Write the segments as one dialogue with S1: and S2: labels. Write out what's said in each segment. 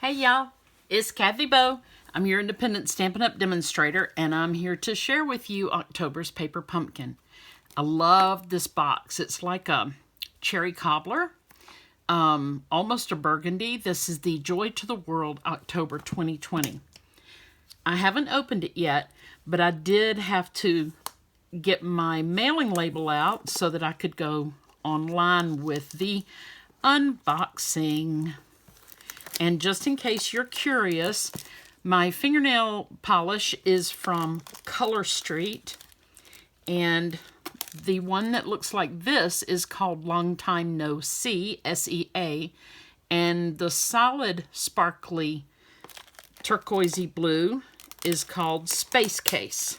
S1: Hey y'all, it's Kathy Bow. I'm your independent Stampin' Up! Demonstrator, and I'm here to share with you October's Paper Pumpkin. I love this box. It's like a cherry cobbler, almost a burgundy. This is the Joy to the World October 2020. I haven't opened it yet, but I did have to get my mailing label out so that I could go online with the unboxing. And just in case you're curious, my fingernail polish is from Color Street, and the one that looks like this is called Long Time No See, S-E-A, and the solid sparkly turquoisey blue is called Space Case,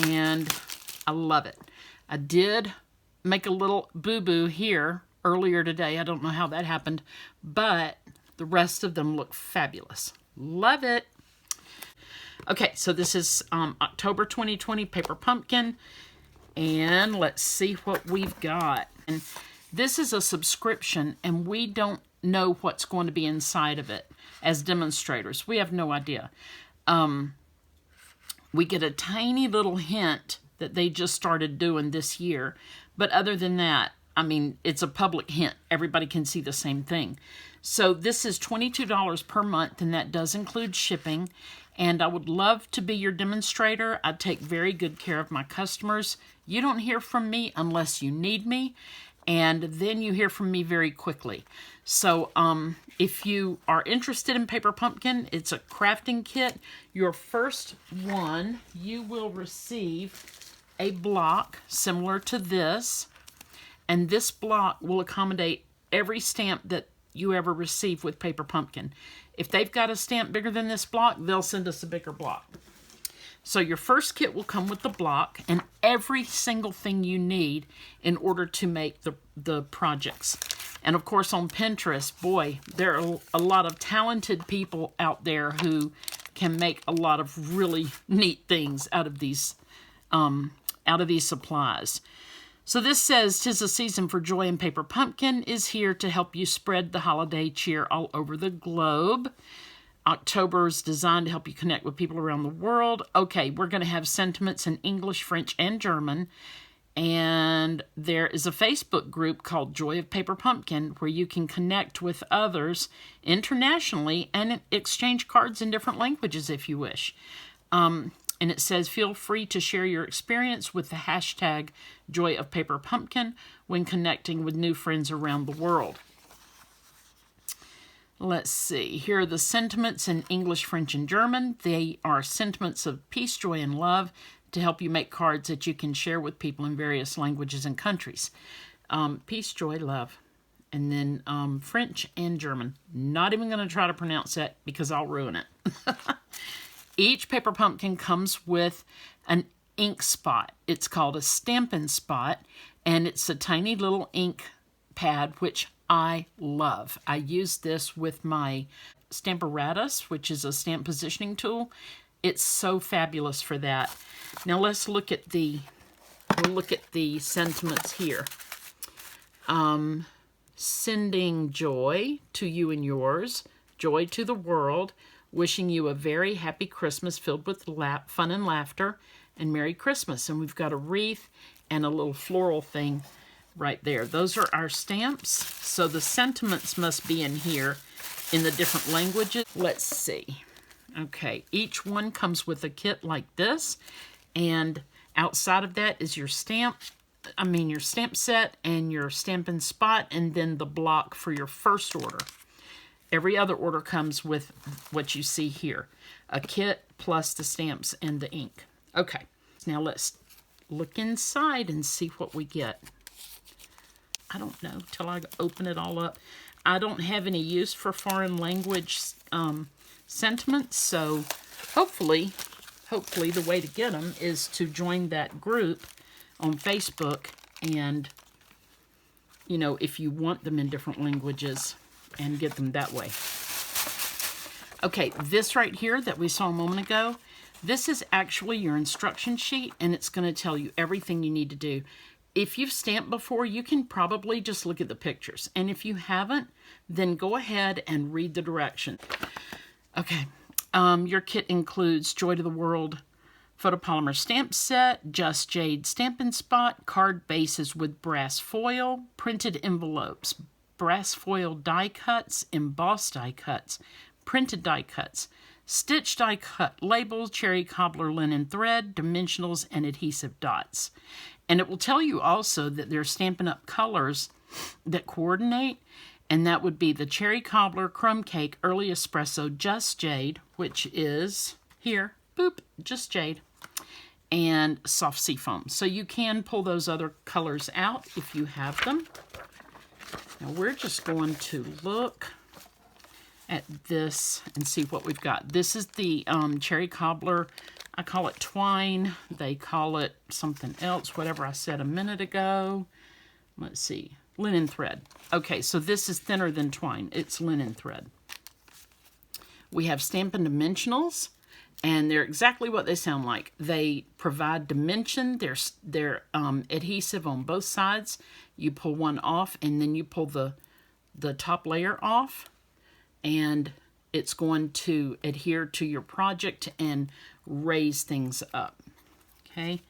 S1: and I love it. I did make a little boo-boo here earlier today. I don't know how that happened, but the rest of them look fabulous. Love it. Okay, so this is October 2020 Paper Pumpkin, and let's see what we've got. And this is a subscription, and we don't know what's going to be inside of it as demonstrators. We have no idea. We get a tiny little hint that they just started doing this year, but other than that, I mean, it's a public hint. Everybody can see the same thing. So this is $22 per month, and that does include shipping. And I would love to be your demonstrator. I take very good care of my customers. You don't hear from me unless you need me, and then you hear from me very quickly. So if you are interested in Paper Pumpkin, it's a crafting kit. Your first one, you will receive a block similar to this. And this block will accommodate every stamp that you ever receive with Paper Pumpkin. If they've got a stamp bigger than this block, they'll send us a bigger block. So your first kit will come with the block and every single thing you need in order to make the projects. And of course on Pinterest, boy, there are a lot of talented people out there who can make a lot of really neat things out of these supplies. So this says, "'Tis a season for joy, and Paper Pumpkin is here to help you spread the holiday cheer all over the globe. October is designed to help you connect with people around the world." Okay, we're going to have sentiments in English, French, and German. And there is a Facebook group called Joy of Paper Pumpkin where you can connect with others internationally and exchange cards in different languages if you wish. And it says, "Feel free to share your experience with the hashtag Joy of Paper Pumpkin when connecting with new friends around the world." Let's see. Here are the sentiments in English, French, and German. They are sentiments of peace, joy, and love to help you make cards that you can share with people in various languages and countries. Peace, joy, love. And then French and German. Not even going to try to pronounce that because I'll ruin it. Each Paper Pumpkin comes with an ink spot. It's called a Stampin' Spot, and it's a tiny little ink pad, which I love. I use this with my Stamparatus, which is a stamp positioning tool. It's so fabulous for that. Now let's look at the sentiments here. Sending joy to you and yours, joy to the world, wishing you a very happy Christmas filled with fun and laughter, and Merry Christmas. And we've got a wreath and a little floral thing right there. Those are our stamps. So the sentiments must be in here in the different languages. Let's see. Okay, each one comes with a kit like this, and outside of that is your stamp set and your Stampin' Spot, and then the block for your first order. Every other order comes with what you see here, a kit plus the stamps and the ink. Okay, now let's look inside and see what we get. I don't know till I open it all up. I don't have any use for foreign language sentiments, so hopefully the way to get them is to join that group on Facebook, and you know, if you want them in different languages, and get them that way. Okay, this right here that we saw a moment ago, this is actually your instruction sheet, and it's going to tell you everything you need to do. if you've stamped before, you can probably just look at the pictures. And if you haven't, then go ahead and read the direction. Okay, your kit includes Joy to the World photopolymer stamp set, Just Jade Stampin' Spot, card bases with brass foil, printed envelopes, brass foil die cuts, embossed die cuts, printed die cuts, stitch die cut labels, cherry cobbler linen thread, dimensionals, and adhesive dots. And it will tell you also that they're Stampin' Up! Colors that coordinate, and that would be the Cherry Cobbler, Crumb Cake, Early Espresso, Just Jade, which is here, boop, Just Jade, and Soft Seafoam. So you can pull those other colors out if you have them. Now we're just going to look at this and see what we've got. This is the Cherry Cobbler. I call it twine. They call it something else, whatever I said a minute ago. Let's see. Linen thread. Okay, so this is thinner than twine. It's linen thread. We have Stampin' Dimensionals, and they're exactly what they sound like. They provide dimension. They're adhesive on both sides. You pull one off, and then you pull the top layer off, and it's going to adhere to your project and raise things up. Okay,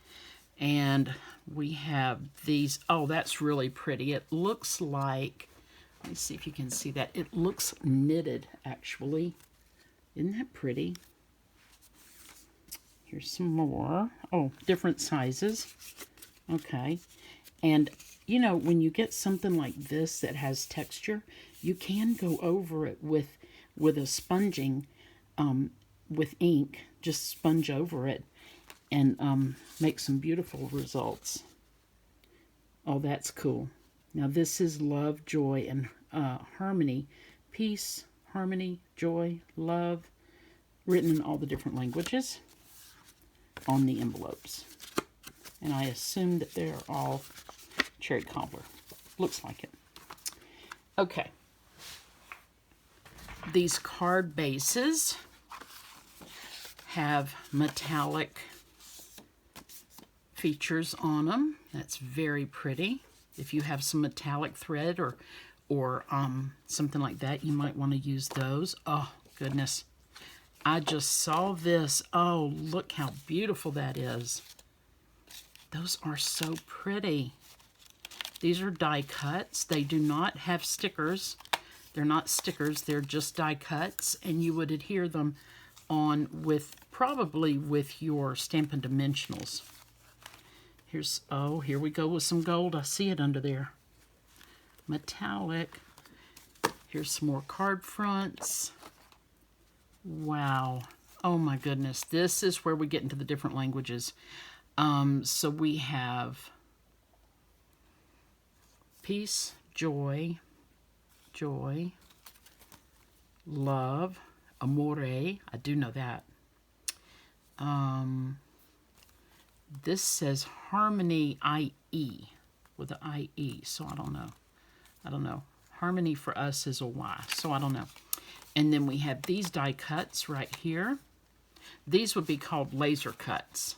S1: and we have these. Oh, that's really pretty. It looks like, let me see if you can see that. It looks knitted, actually. Isn't that pretty? Here's some more. Oh, different sizes. Okay. And, you know, when you get something like this that has texture, you can go over it with a sponging, with ink. Just sponge over it and make some beautiful results. Oh, that's cool. Now this is Love, Joy, and Harmony. Peace, harmony, joy, love, written in all the different languages on the envelopes. And I assume that they're all Cherry Cobbler. Looks like it. Okay. These card bases have metallic features on them. That's very pretty. If you have some metallic thread or something like that, you might want to use those. Oh, goodness. I just saw this. Oh, look how beautiful that is. Those are so pretty. These are die cuts. They do not have stickers. They're not stickers. They're just die cuts, and you would adhere them on with, probably with your Stampin' Dimensionals. Here's, oh, here we go with some gold. I see it under there. Metallic. Here's some more card fronts. Wow. Oh my goodness. This is where we get into the different languages. So we have peace, joy, joy, love, amore. I do know that. This says harmony IE with the IE, so I don't know. I don't know. Harmony for us is a Y, so I don't know. And then we have these die cuts right here. These would be called laser cuts,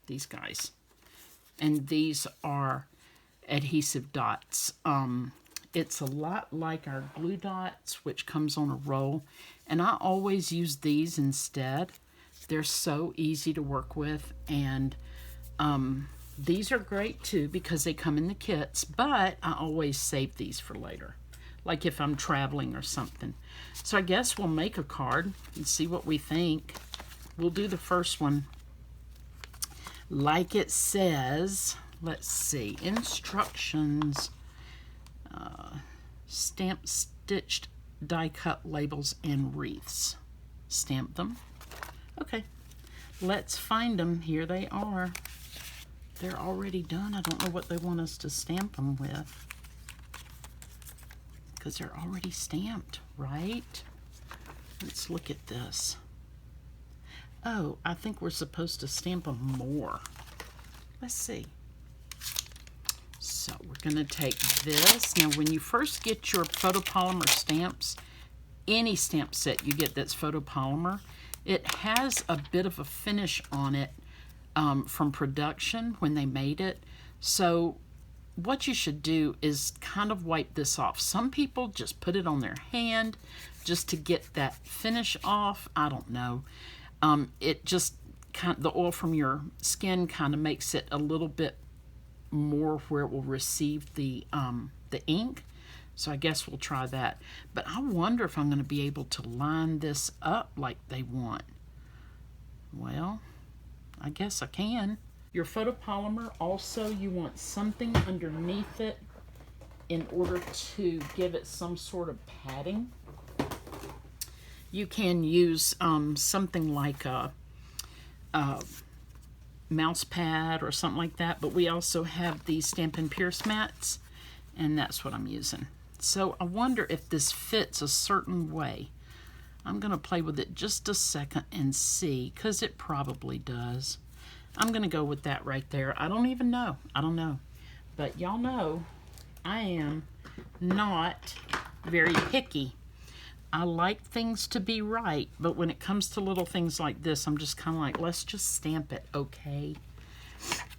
S1: these guys. And these are adhesive dots. It's a lot like our glue dots, which comes on a roll. And I always use these instead. They're so easy to work with. And these are great too because they come in the kits. But I always save these for later, like if I'm traveling or something. So I guess we'll make a card and see what we think. We'll do the first one. Like it says, let's see, instructions, stamp stitched die cut labels and wreaths. Stamp them. Okay, let's find them. Here they are. They're already done. I don't know what they want us to stamp them with, because they're already stamped, right? Let's look at this. Oh, I think we're supposed to stamp them more. Let's see. So we're going to take this. Now, when you first get your photopolymer stamps, any stamp set you get that's photopolymer, it has a bit of a finish on it from production when they made it. So what you should do is kind of wipe this off. Some people just put it on their hand just to get that finish off. I don't know. It just the oil from your skin kind of makes it a little bit more where it will receive the ink. So I guess we'll try that. But I wonder if I'm going to be able to line this up like they want. Well, I guess I can. Your photopolymer also, you want something underneath it in order to give it some sort of padding. You can use something like a mouse pad or something like that, but we also have these Stampin' Pierce mats, and that's what I'm using. So I wonder if this fits a certain way. I'm going to play with it just a second and see, because it probably does. I'm going to go with that right there. I don't even know. I don't know. But y'all know I am not very picky. I like things to be right, but when it comes to little things like this, I'm just kind of like, let's just stamp it, okay?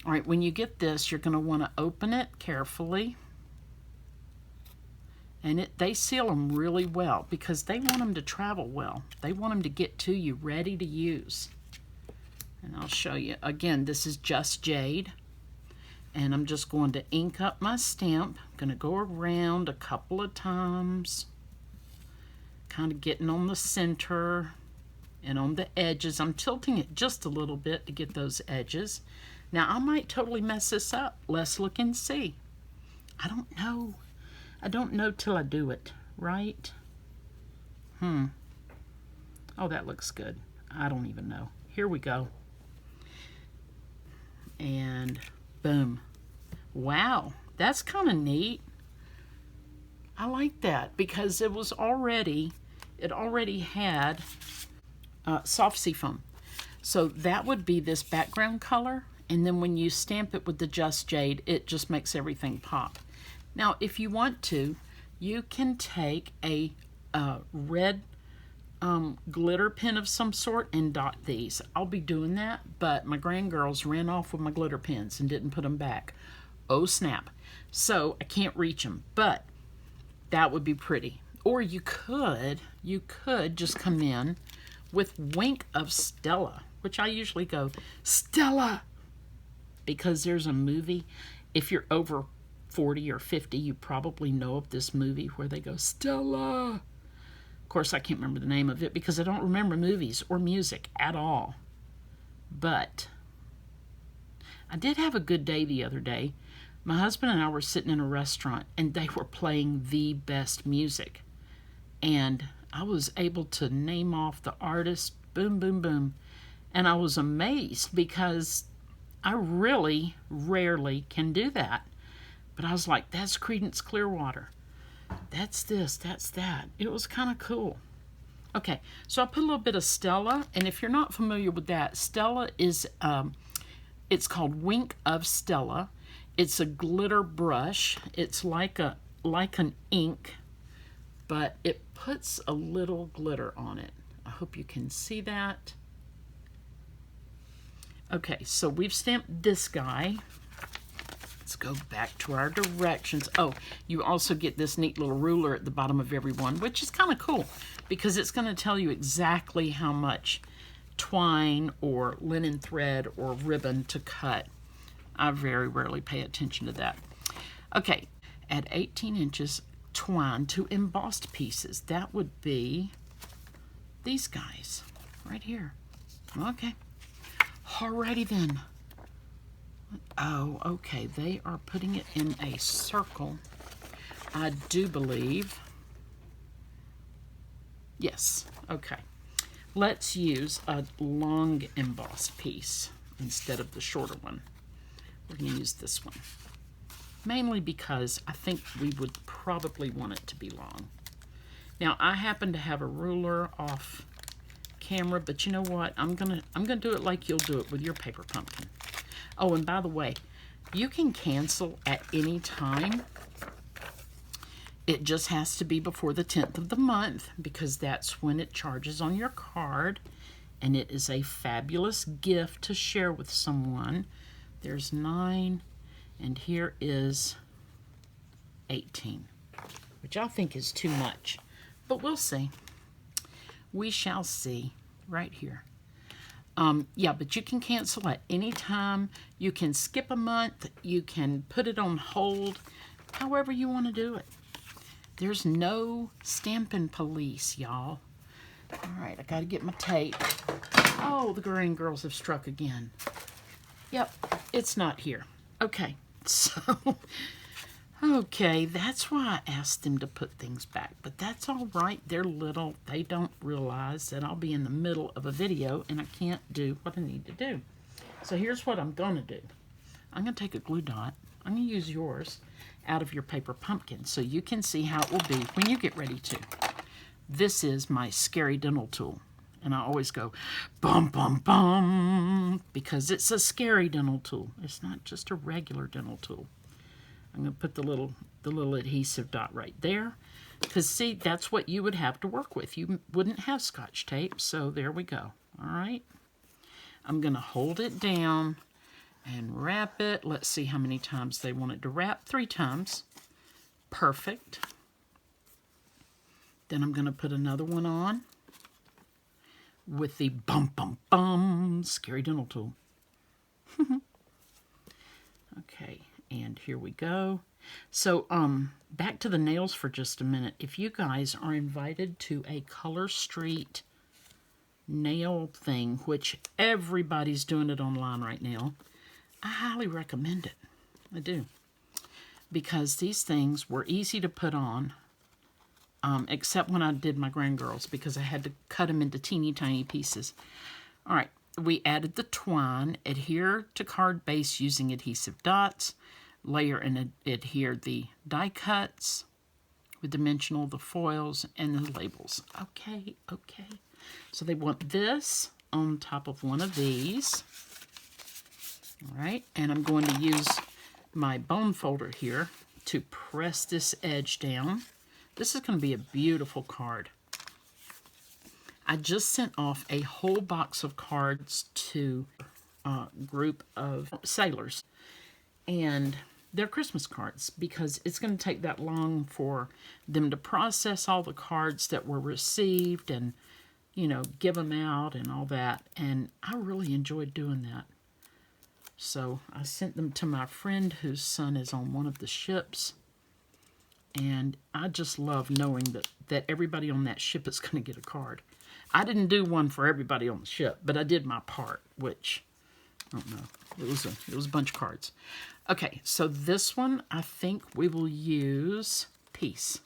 S1: All right, when you get this, you're going to want to open it carefully. And they seal them really well because they want them to travel well. They want them to get to you ready to use. And I'll show you. Again, this is Just Jade. And I'm just going to ink up my stamp. I'm going to go around a couple of times. Kind of getting on the center and on the edges. I'm tilting it just a little bit to get those edges. Now, I might totally mess this up. Let's look and see. I don't know. I don't know till I do it, right? Oh, that looks good. I don't even know. Here we go. And boom. Wow, that's kind of neat. I like that because it already had soft seafoam. So that would be this background color, and then when you stamp it with the Just Jade, it just makes everything pop. Now, if you want to, you can take a red glitter pen of some sort and dot these. I'll be doing that, but my grandgirls ran off with my glitter pens and didn't put them back. Oh, snap. So I can't reach them, but that would be pretty. Or you could just come in with Wink of Stella, which I usually go, Stella, because there's a movie. If you're over 40 or 50, you probably know of this movie where they go, Stella. Of course, I can't remember the name of it because I don't remember movies or music at all. But I did have a good day the other day. My husband and I were sitting in a restaurant, and they were playing the best music. And I was able to name off the artist, boom, boom, boom. And I was amazed because I really rarely can do that. But I was like, that's Creedence Clearwater. That's this, that's that. It was kind of cool. Okay, so I put a little bit of Stella, and if you're not familiar with that, Stella is, it's called Wink of Stella. It's a glitter brush. It's like an ink, but it puts a little glitter on it. I hope you can see that. Okay, so we've stamped this guy. Let's go back to our directions. Oh, you also get this neat little ruler at the bottom of every one, which is kind of cool because it's going to tell you exactly how much twine or linen thread or ribbon to cut. I very rarely pay attention to that. Okay, add 18 inches twine to embossed pieces. That would be these guys right here. Okay. Alrighty then. Oh, okay. They are putting it in a circle. I do believe. Yes. Okay. Let's use a long embossed piece instead of the shorter one. We're going to use this one. Mainly because I think we would probably want it to be long. Now, I happen to have a ruler off camera, but you know what? I'm gonna do it like you'll do it with your paper pumpkin. Oh, and by the way, you can cancel at any time. It just has to be before the 10th of the month because that's when it charges on your card, and it is a fabulous gift to share with someone. There's 9, and here is 18, which I think is too much, but we'll see. We shall see right here. Yeah, but you can cancel at any time. You can skip a month. You can put it on hold, however you want to do it. There's no stamping police, y'all. All right, I got to get my tape. Oh, the Green Girls have struck again. Yep, it's not here. Okay, so... Okay, that's why I asked them to put things back, but that's all right. They're little. They don't realize that I'll be in the middle of a video and I can't do what I need to do. So here's what I'm going to do. I'm going to take a glue dot. I'm going to use yours out of your paper pumpkin so you can see how it will be when you get ready to. This is my scary dental tool. And I always go, bum, bum, bum, because it's a scary dental tool. It's not just a regular dental tool. I'm going to put the little adhesive dot right there. Because, see, that's what you would have to work with. You wouldn't have Scotch tape, so there we go. All right. I'm going to hold it down and wrap it. Let's see how many times they want it to wrap. 3 times. Perfect. Then I'm going to put another one on with the bum, bum, bum scary dental tool. Okay. And here we go. So, back to the nails for just a minute. If you guys are invited to a Color Street nail thing, which everybody's doing it online right now, I highly recommend it. I do. Because these things were easy to put on, except when I did my Grand Girls, because I had to cut them into teeny tiny pieces. All right. We added the twine, adhere to card base using adhesive dots, layer and adhere the die cuts with dimensional, the foils, and the labels. Okay. So they want this on top of one of these. All right, and I'm going to use my bone folder here to press this edge down. This is going to be a beautiful card. I just sent off a whole box of cards to a group of sailors, and they're Christmas cards because it's going to take that long for them to process all the cards that were received and, you know, give them out and all that, and I really enjoyed doing that. So I sent them to my friend whose son is on one of the ships, and I just love knowing that everybody on that ship is going to get a card. I didn't do one for everybody on the ship, but I did my part, which, I don't know, it was a bunch of cards. Okay, so this one, I think we will use Peace.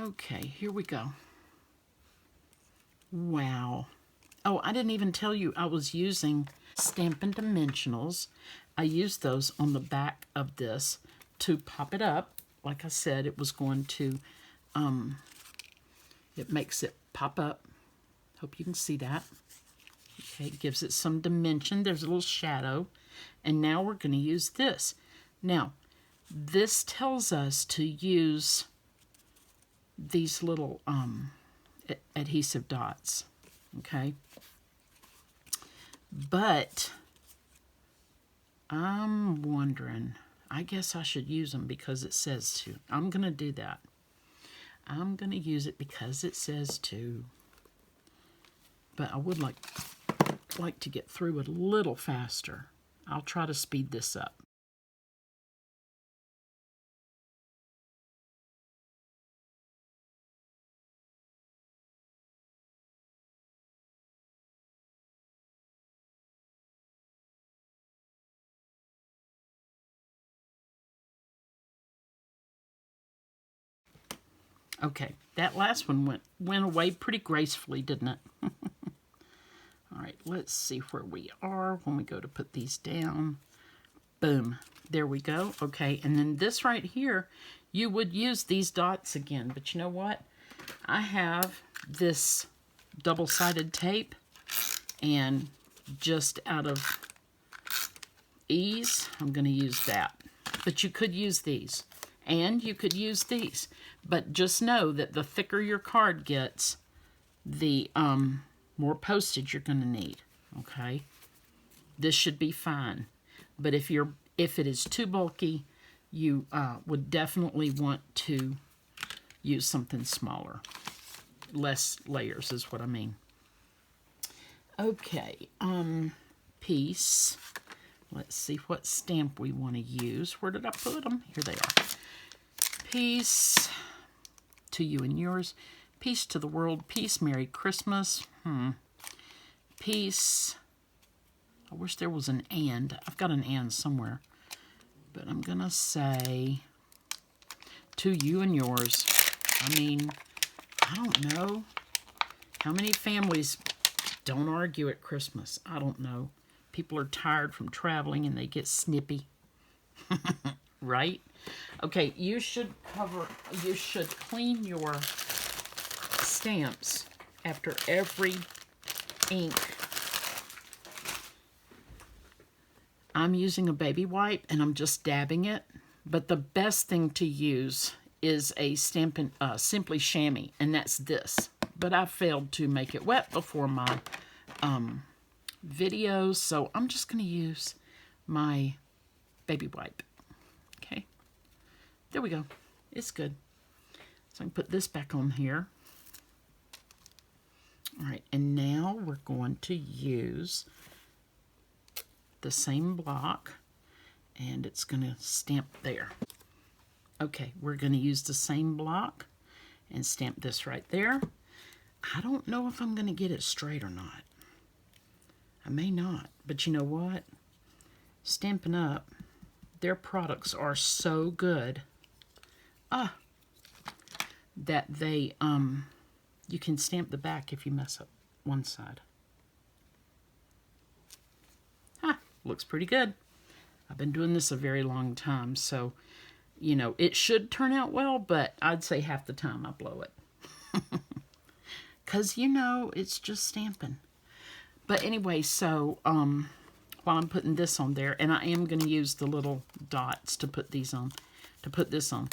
S1: Okay, here we go. Wow. Oh, I didn't even tell you I was using Stampin' Dimensionals. I used those on the back of this to pop it up. Like I said, it was going to... it makes it pop up. Hope you can see that. Okay, it gives it some dimension. There's a little shadow. And now we're going to use this. Now, this tells us to use these little adhesive dots. Okay? But I'm wondering, I guess I should use them because it says to. I'm going to do that. I'm going to use it because it says to. But I would like to get through it a little faster. I'll try to speed this up. Okay, that last one went away pretty gracefully, didn't it? All right, let's see where we are when we go to put these down. Boom, there we go. Okay, and then this right here, you would use these dots again, but you know what? I have this double-sided tape, and just out of ease, I'm going to use that. But you could use these, and you could use these. But just know that the thicker your card gets, the more postage you're going to need, okay? This should be fine. But if you're If it is too bulky, you would definitely want to use something smaller. Less layers is what I mean. Okay, piece. Let's see what stamp we want to use. Where did I put them? Here they are. Peace to you and yours. Peace to the world. Peace, Merry Christmas. Peace. I wish there was an and. I've got an and somewhere. But I'm going to say to you and yours. I mean, I don't know. How many families don't argue at Christmas? I don't know. People are tired from traveling and they get snippy. Right? Okay, you should clean your stamps after every ink. I'm using a baby wipe and I'm just dabbing it. But the best thing to use is a Stampin' Simply Chamois, and that's this. But I failed to make it wet before my videos, so I'm just going to use my baby wipe. Okay, there we go. It's good. So I can put this back on here. All right, and now we're going to use the same block, and it's going to stamp there. Okay, we're going to use the same block and stamp this right there. I don't know if I'm going to get it straight or not. I may not, but you know what? Stampin' Up, their products are so good that they you can stamp the back if you mess up one side. Looks pretty good. I've been doing this a very long time, so you know it should turn out well, but I'd say half the time I blow it. Because you know it's just stamping. But anyway, so while I'm putting this on there, and I am going to use the little dots to put these on, to put this on.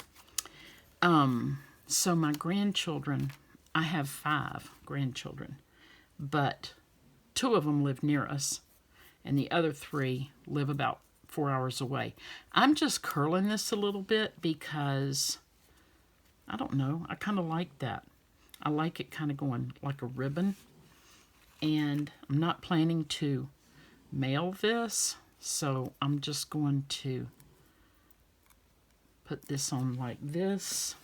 S1: So my grandchildren, I have 5 grandchildren, but 2 of them live near us, and the other 3 live about 4 hours away. I'm just curling this a little bit because, I don't know, I kind of like that. I like it kind of going like a ribbon. And I'm not planning to mail this, so I'm just going to put this on like this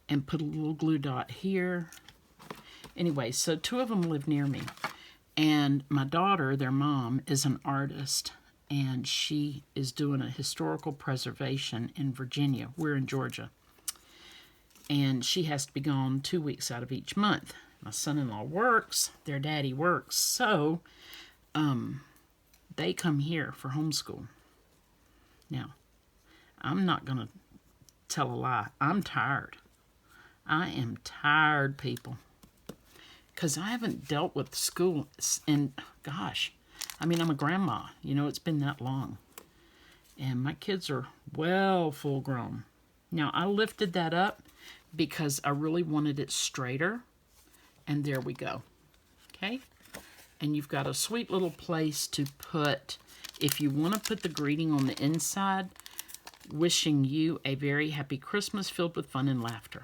S1: and put a little glue dot here. Anyway, so 2 of them live near me. And my daughter, their mom, is an artist, and she is doing a historical preservation in Virginia. We're in Georgia. And she has to be gone 2 weeks out of each month. My son-in-law works, their daddy works, so they come here for homeschool. Now, I'm not going to tell a lie. I'm tired. I am tired, people. Because I haven't dealt with school in, gosh, I mean, I'm a grandma. You know, it's been that long. And my kids are well full grown. Now, I lifted that up because I really wanted it straighter. And there we go. Okay? And you've got a sweet little place to put, if you want to put the greeting on the inside, wishing you a very happy Christmas filled with fun and laughter.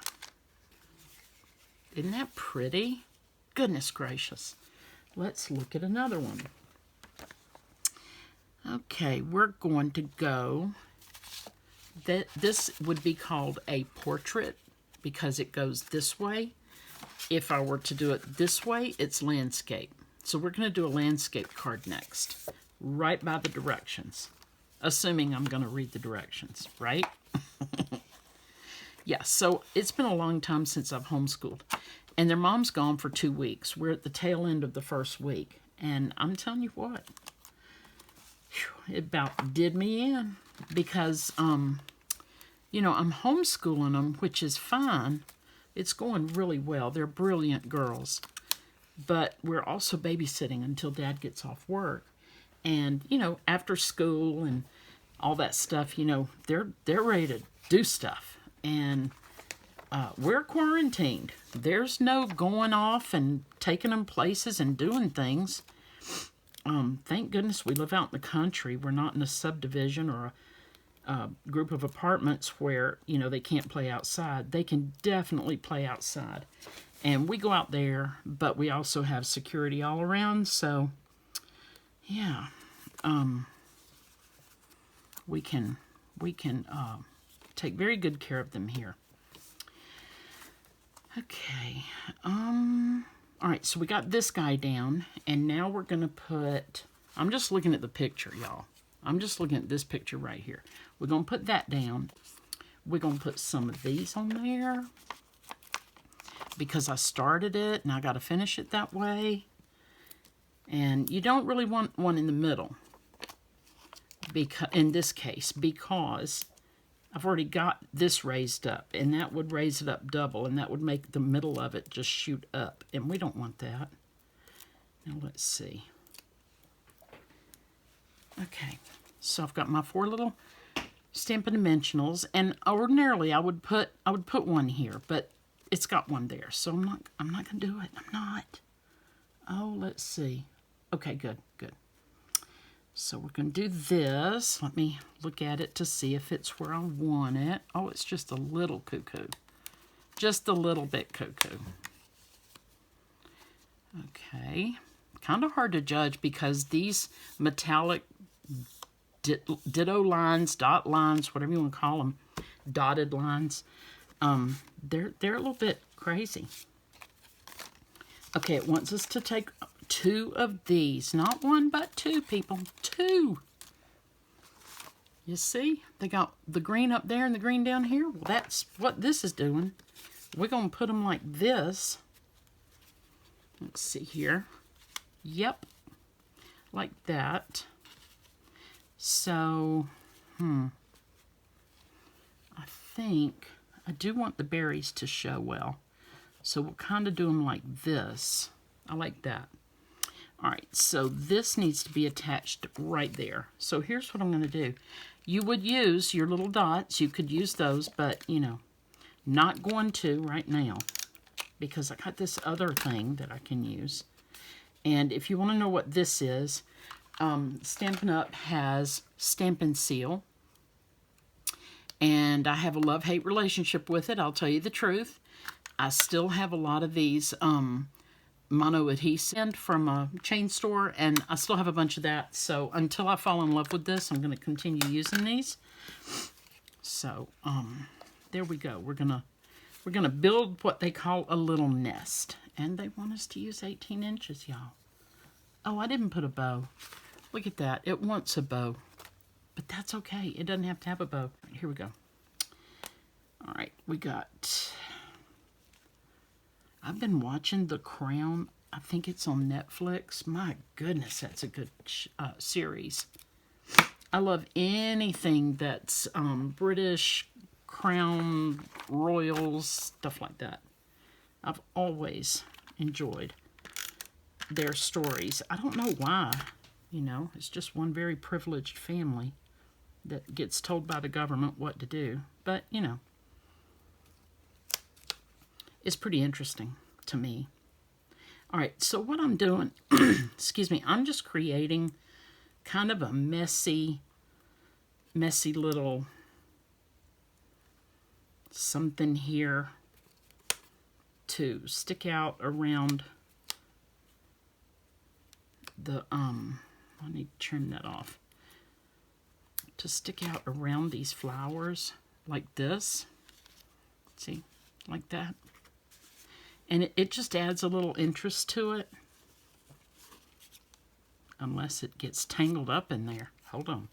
S1: Isn't that pretty? Goodness gracious. Let's look at another one. Okay, we're going to go, this would be called a portrait because it goes this way. If I were to do it this way, it's landscape. So we're going to do a landscape card next, right by the directions, assuming I'm going to read the directions, right? Yeah, so it's been a long time since I've homeschooled, and their mom's gone for 2 weeks. We're at the tail end of the first week, and I'm telling you what, it about did me in because, you know, I'm homeschooling them, which is fine. It's going really well. They're brilliant girls. But we're also babysitting until Dad gets off work. And, you know, after school and all that stuff, you know, they're ready to do stuff. And we're quarantined. There's no going off and taking them places and doing things. thank goodness we live out in the country. We're not in a subdivision or a group of apartments where, they can't play outside. They can definitely play outside. And we go out there, but we also have security all around. So, yeah, we can take very good care of them here. Okay. All right, so we got this guy down, and now we're going to put, I'm just looking at the picture, y'all. I'm just looking at this picture right here. We're going to put that down. We're going to put some of these on there because I started it, and I got to finish it that way. And you don't really want one in the middle, because in this case, because I've already got this raised up, and that would raise it up double, and that would make the middle of it just shoot up, and we don't want that. Now let's see. Okay, so I've got my 4 little Stampin' Dimensionals, and ordinarily I would put one here, but it's got one there, so I'm not gonna do it. I'm not. Oh, let's see. Okay, good. So we're going to do this. Let me look at it to see if it's where I want it. Oh, it's just a little cuckoo. Just a little bit cuckoo. Okay. Kind of hard to judge because these metallic ditto lines, dot lines, whatever you want to call them, dotted lines, they're a little bit crazy. Okay, it wants us to take 2 of these. Not 1, but 2, people. 2. You see? They got the green up there and the green down here. Well, that's what this is doing. We're going to put them like this. Let's see here. Yep. Like that. So, I think I do want the berries to show well. So we'll kind of do them like this. I like that. All right, so this needs to be attached right there. So here's what I'm going to do. You would use your little dots. You could use those, but, not going to right now because I got this other thing that I can use. And if you want to know what this is, Stampin' Up! Has Stampin' Seal. And I have a love-hate relationship with it, I'll tell you the truth. I still have a lot of these mono adhesive from a chain store, and I still have a bunch of that. So until I fall in love with this, I'm going to continue using these. So there we go. We're gonna build what they call a little nest, and they want us to use 18 inches, y'all. Oh, I didn't put a bow. Look at that. It wants a bow, but that's okay. It doesn't have to have a bow. Here we go. All right, we got. I've been watching The Crown. I think it's on Netflix. My goodness, that's a good series. I love anything that's British Crown royals, stuff like that. I've always enjoyed their stories. I don't know why. It's just one very privileged family that gets told by the government what to do. But, it's pretty interesting to me. All right, so what I'm doing, excuse me, I'm just creating kind of a messy little something here to stick out around the, I need to trim that off. To stick out around these flowers like this. See, like that. And it just adds a little interest to it. Unless it gets tangled up in there. Hold on.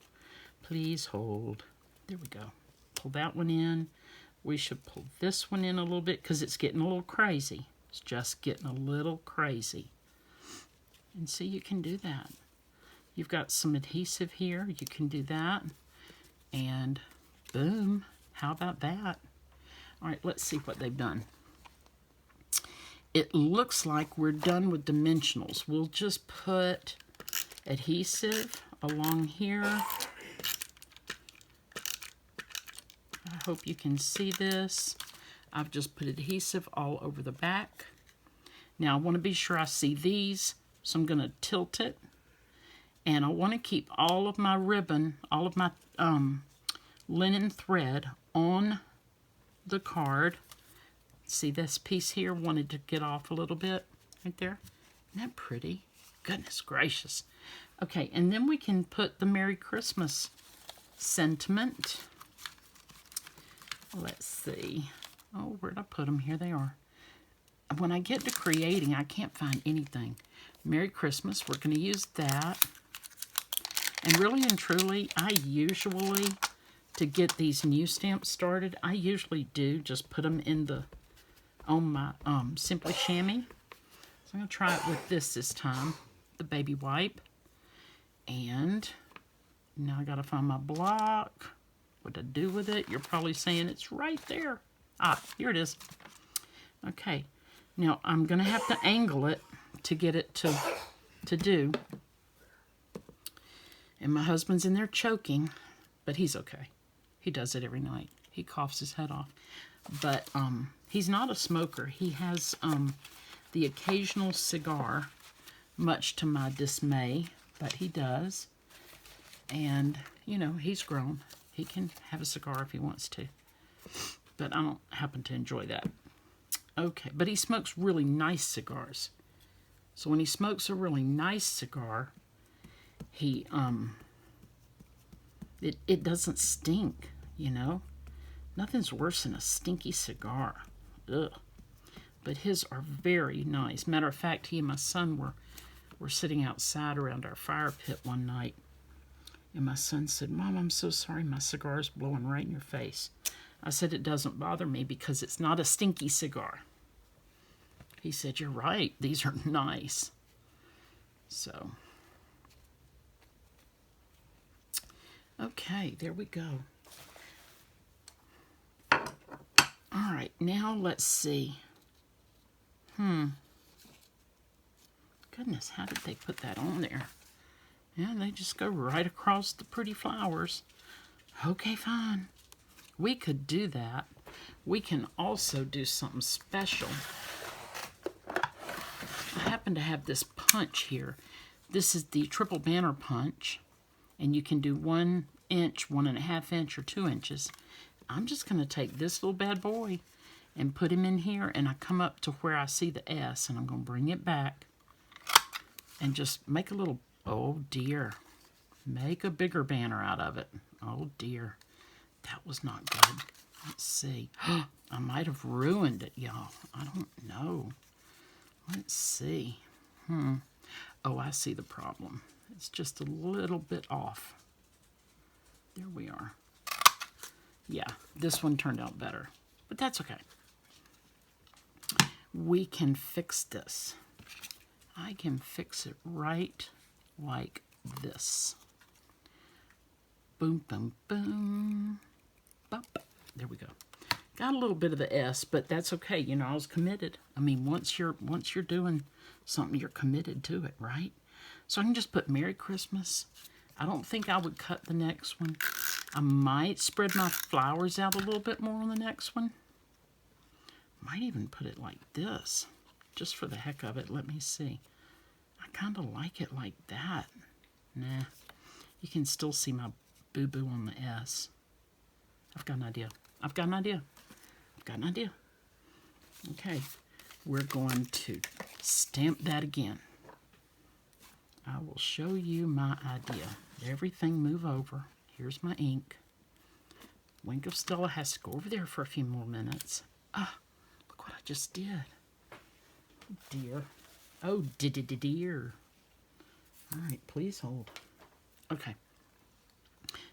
S1: Please hold. There we go. Pull that one in. We should pull this one in a little bit because it's getting a little crazy. It's just getting a little crazy. And see, you can do that. You've got some adhesive here. You can do that. And boom. How about that? All right, let's see what they've done. It looks like we're done with dimensionals. We'll just put adhesive along here. I hope you can see this. I've just put adhesive all over the back. Now I want to be sure I see these, so I'm going to tilt it. And I want to keep all of my ribbon, all of my linen thread on the card. See this piece here? Wanted to get off a little bit right there. Isn't that pretty? Goodness gracious. Okay, and then we can put the Merry Christmas sentiment. Let's see. Oh, where'd I put them? Here they are. When I get to creating, I can't find anything. Merry Christmas, we're going to use that. And really and truly, I usually, to get these new stamps started, I usually do just put them in the, on my Simply Chamois. So I'm going to try it with this time, the baby wipe. And now I got to find my block. What to do with it? You're probably saying it's right there. Ah, here it is. Okay. Now I'm going to have to angle it to get it to do. And my husband's in there choking, but he's okay. He does it every night. He coughs his head off. But he's not a smoker. He has the occasional cigar, much to my dismay, but he does. And, you know, he's grown. He can have a cigar if he wants to. But I don't happen to enjoy that. Okay, but he smokes really nice cigars. So when he smokes a really nice cigar, he, it doesn't stink, you know? Nothing's worse than a stinky cigar. Ugh. But his are very nice. Matter of fact, he and my son were sitting outside around our fire pit one night. And my son said, "Mom, I'm so sorry my cigar's blowing right in your face." I said, "It doesn't bother me because it's not a stinky cigar." He said, "You're right. These are nice." So, okay, there we go. All right, now let's see. Goodness, how did they put that on there? Yeah, they just go right across the pretty flowers. Okay, fine. We could do that. We can also do something special. I happen to have this punch here. This is the triple banner punch. And you can do 1 inch, 1.5 inch, or 2 inches. I'm just going to take this little bad boy and put him in here. And I come up to where I see the S. And I'm going to bring it back. And just make a little, oh dear. Make a bigger banner out of it. Oh dear. That was not good. Let's see. I might have ruined it, y'all. I don't know. Let's see. Oh, I see the problem. It's just a little bit off. There we are. Yeah, this one turned out better. But that's okay. We can fix this. I can fix it right like this. Boom, boom, boom. Bop. There we go. Got a little bit of the S, but that's okay. You know, I was committed. I mean, once you're doing something, you're committed to it, right? So I can just put Merry Christmas. I don't think I would cut the next one. I might spread my flowers out a little bit more on the next one. Might even put it like this, just for the heck of it. Let me see. I kind of like it like that. Nah, you can still see my boo-boo on the S. I've got an idea. I've got an idea. I've got an idea. Okay, we're going to stamp that again. I will show you my idea. Everything move over. Here's my ink. Wink of Stella has to go over there for a few more minutes. Ah, look what I just did. Dear. Oh, dear. All right, please hold. Okay.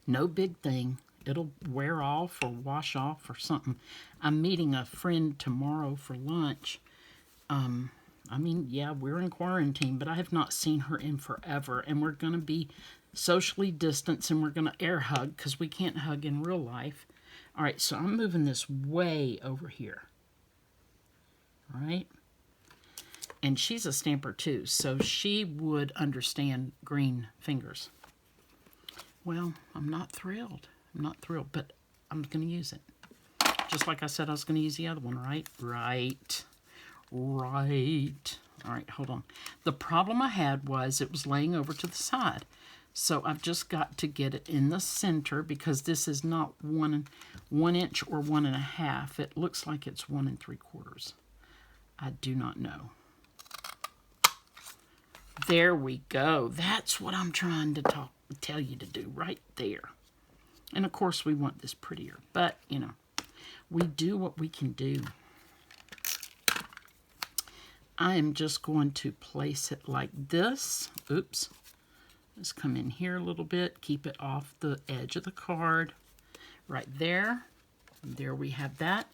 S1: No big thing. It'll wear off or wash off or something. I'm meeting a friend tomorrow for lunch. I mean, yeah, we're in quarantine, but I have not seen her in forever. And we're going to be socially distanced and we're going to air hug because we can't hug in real life. All right, so I'm moving this way over here. All right. And she's a stamper too, so she would understand green fingers. Well, I'm not thrilled. I'm not thrilled, but I'm going to use it. Just like I said I was going to use the other one, right? Right. All right, hold on. The problem I had was it was laying over to the side. So I've just got to get it in the center because this is not 1 inch or 1.5. It looks like it's 1 3/4. I do not know. There we go. That's what I'm trying to tell you to do right there. And of course we want this prettier, but you know, we do what we can do. I am just going to place it like this. Oops. Let's come in here a little bit. Keep it off the edge of the card. Right there. There we have that.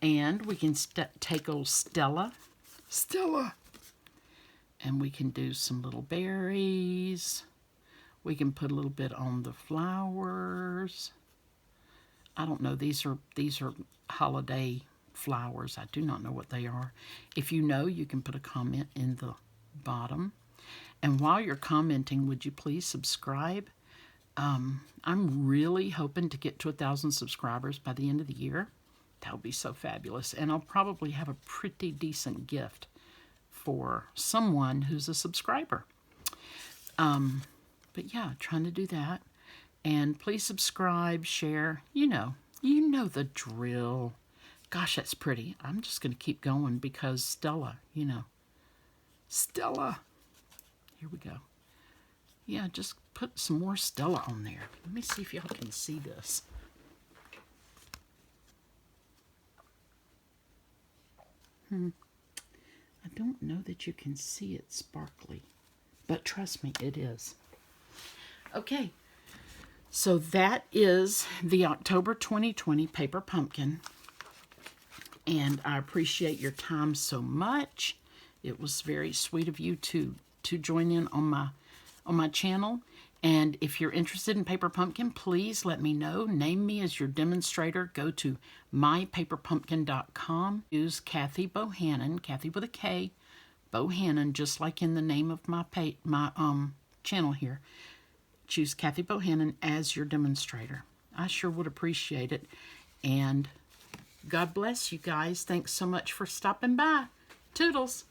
S1: And we can take old Stella. And we can do some little berries. We can put a little bit on the flowers. I don't know. These are holiday flowers. I do not know what they are. If you know, you can put a comment in the bottom. And while you're commenting, would you please subscribe? I'm really hoping to get to 1,000 subscribers by the end of the year. That would be so fabulous. And I'll probably have a pretty decent gift for someone who's a subscriber. But yeah, trying to do that. And please subscribe, share. You know the drill. Gosh, that's pretty. I'm just going to keep going because Stella, you know. Stella. Here we go. Yeah, just put some more Stella on there. Let me see if y'all can see this. I don't know that you can see it sparkly, but trust me, it is. Okay, so that is the October 2020 Paper Pumpkin, and I appreciate your time so much. It was very sweet of you to join in on my channel. And if you're interested in Paper Pumpkin, please let me know. Name me as your demonstrator. Go to mypaperpumpkin.com. Use Kathy Bohannon, Kathy with a K, Bohannon, just like in the name of my channel here. Choose Kathy Bohannon as your demonstrator. I sure would appreciate it. And God bless you guys. Thanks so much for stopping by. Toodles.